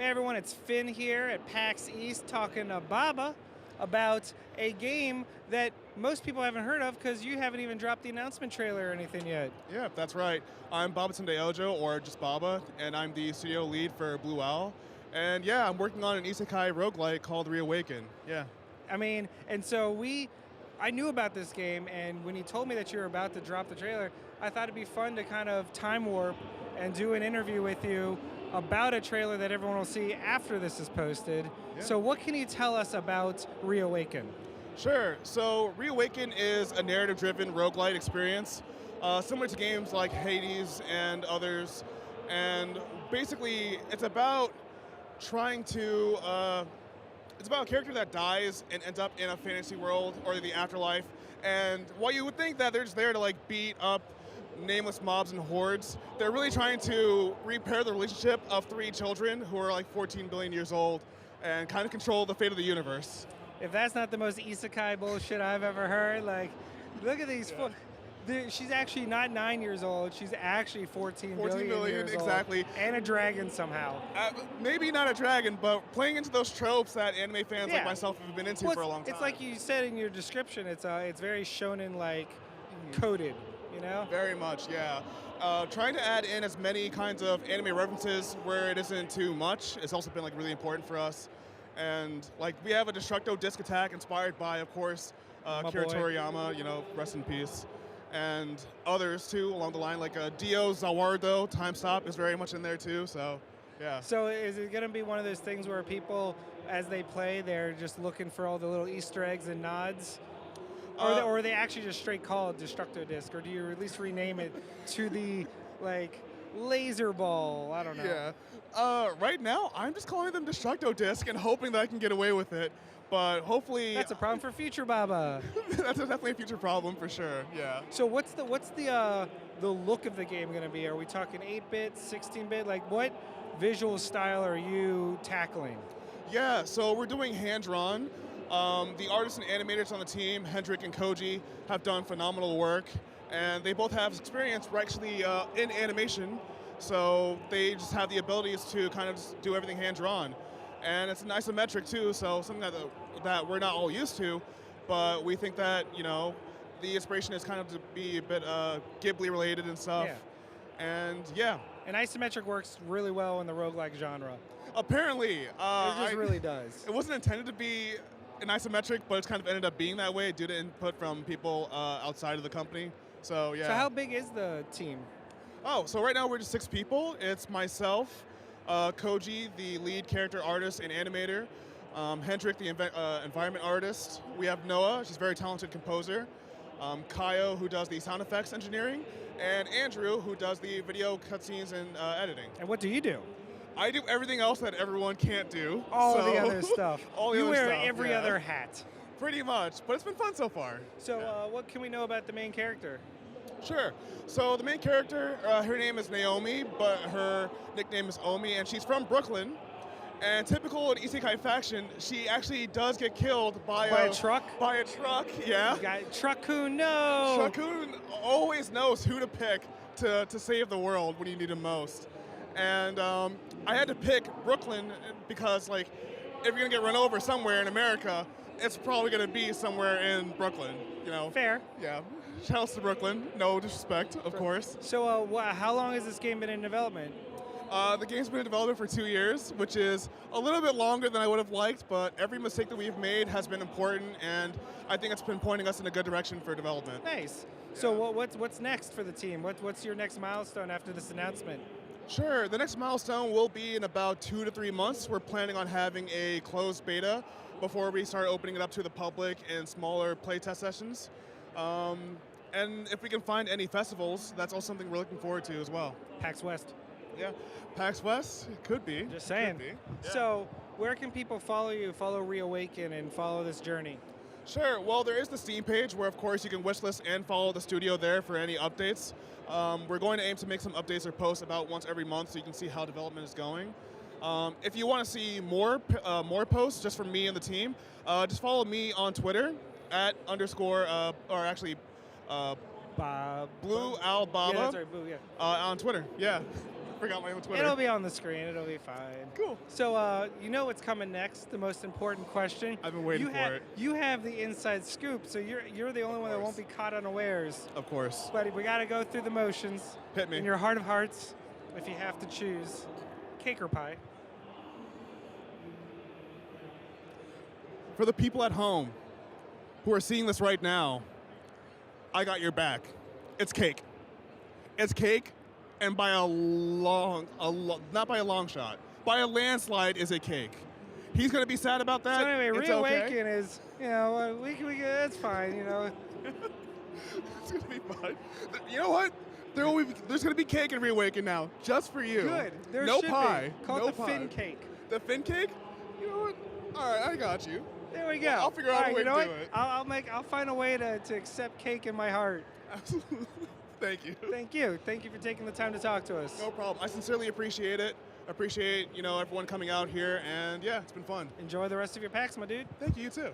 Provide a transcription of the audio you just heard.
Hey everyone, it's Finn here at PAX East talking to Baba about a game that most people haven't heard of because you haven't even dropped the announcement trailer or anything yet. Yeah, that's right. I'm Baba Ojo, or just Baba, and I'm the studio lead for Blue Owl. And yeah, I'm working on an isekai roguelike called Reawaken. Yeah. I mean, and so I knew about this game, and when you told me that you were about to drop the trailer, I thought it'd be fun to kind of time warp and do an interview with you about a trailer that everyone will see after this is posted. Yeah. So what can you tell us about Reawaken? Sure. So Reawaken is a narrative-driven roguelite experience, similar to games like Hades and others. And basically, it's about trying to it's about a character that dies and ends up in a fantasy world or the afterlife. And while you would think that they're just there to like beat up nameless mobs and hordes, they're really trying to repair the relationship of 3 children who are like 14 billion years old and kind of control the fate of the universe. If that's not the most isekai bullshit I've ever heard, like, look at these. She's actually not 9 years old. She's actually 14 billion years exactly. old. And a dragon somehow. Maybe not a dragon, but playing into those tropes that anime fans like myself have been into for a long time. It's like you said in your description. It's very shonen-like coded. You know? Very much, yeah. Trying to add in as many kinds of anime references where it isn't too much has also been like really important for us. And like we have a Destructo disc attack inspired by, of course, Kira Toriyama, you know, rest in peace. And others too along the line, like Dio Zawardo, Time Stop is very much in there too, so yeah. So is it gonna be one of those things where people, as they play, they're just looking for all the little Easter eggs and nods? Or are they actually just straight call it Destructo Disc, or do you at least rename it to the, like, laser ball? I don't know. Yeah. Right now, I'm just calling them Destructo Disc and hoping that I can get away with it. But hopefully... That's a problem for future Baba. That's definitely a future problem for sure, yeah. So what's the look of the game going to be? Are we talking 8-bit, 16-bit? Like, what visual style are you tackling? Yeah, so we're doing hand-drawn. The artists and animators on the team, Hendrik and Koji, have done phenomenal work, and they both have experience actually in animation, so they just have the abilities to kind of just do everything hand-drawn. And it's an isometric too, so something that we're not all used to, but we think that, you know, the inspiration is kind of to be a bit Ghibli related and stuff. Yeah. And yeah. And isometric works really well in the roguelike genre. Apparently. It just really does. It wasn't intended to be an isometric, but it's kind of ended up being that way due to input from people outside of the company. So yeah. So how big is the team? Oh, so right now we're just 6 people. It's myself, Koji, the lead character artist and animator, Hendrik, the environment artist. We have Noah, she's a very talented composer, Kaio, who does the sound effects engineering, and Andrew, who does the video cutscenes and editing. And what do you do? I do everything else that everyone can't do. All the other stuff. You wear every other hat. Pretty much, but it's been fun so far. So what can we know about the main character? Sure. So the main character, her name is Naomi, but her nickname is Omi, and she's from Brooklyn. And typical in Isekai faction, she actually does get killed by a truck? By a truck, yeah. Truck-kun, no! Truck-kun always knows who to pick to save the world when you need him most. And I had to pick Brooklyn because, like, if you're gonna get run over somewhere in America, it's probably gonna be somewhere in Brooklyn, you know? Fair. Yeah. Shoutouts to Brooklyn. No disrespect, of course. So how long has this game been in development? The game's been in development for 2 years, which is a little bit longer than I would have liked, but every mistake that we've made has been important, and I think it's been pointing us in a good direction for development. Nice. Yeah. So what's next for the team? What's your next milestone after this announcement? Sure, the next milestone will be in about 2 to 3 months. We're planning on having a closed beta before we start opening it up to the public in smaller playtest sessions. And if we can find any festivals, that's also something we're looking forward to as well. PAX West. Yeah, PAX West, it could be. Just saying. Yeah. So where can people follow you, follow Reawaken, and follow this journey? Sure, well there is the Steam page where of course you can wishlist and follow the studio there for any updates. We're going to aim to make some updates or posts about once every month so you can see how development is going. If you want to see more posts just from me and the team, just follow me on Twitter at Blue Owl Baba yeah, that's right, Blue, yeah. on Twitter. Yeah. Forgot my own Twitter. It'll be on the screen. It'll be fine. Cool. So, you know what's coming next? The most important question. I've been waiting for it. You have the inside scoop, so you're the only one that won't be caught unawares. Of course. But we got to go through the motions. Hit me. In your heart of hearts, if you have to choose, cake or pie? For the people at home who are seeing this right now, I got your back. It's cake. It's cake, and by not by a long shot, by a landslide is a cake. He's gonna be sad about that. So anyway, it's Reawaken okay. is, it's fine, It's gonna be fun. You know what? There's gonna be cake in Reawaken now, just for you. Good. There no should pie. be. Call no it the pie. fin cake. The fin cake? You know what? All right, I got you. There we go. I'll figure out a way to do it. I'll find a way to accept cake in my heart. Absolutely. Thank you. Thank you. Thank you for taking the time to talk to us. No problem. I sincerely appreciate it. Appreciate everyone coming out here, and yeah, it's been fun. Enjoy the rest of your PAX, my dude. Thank you. You too.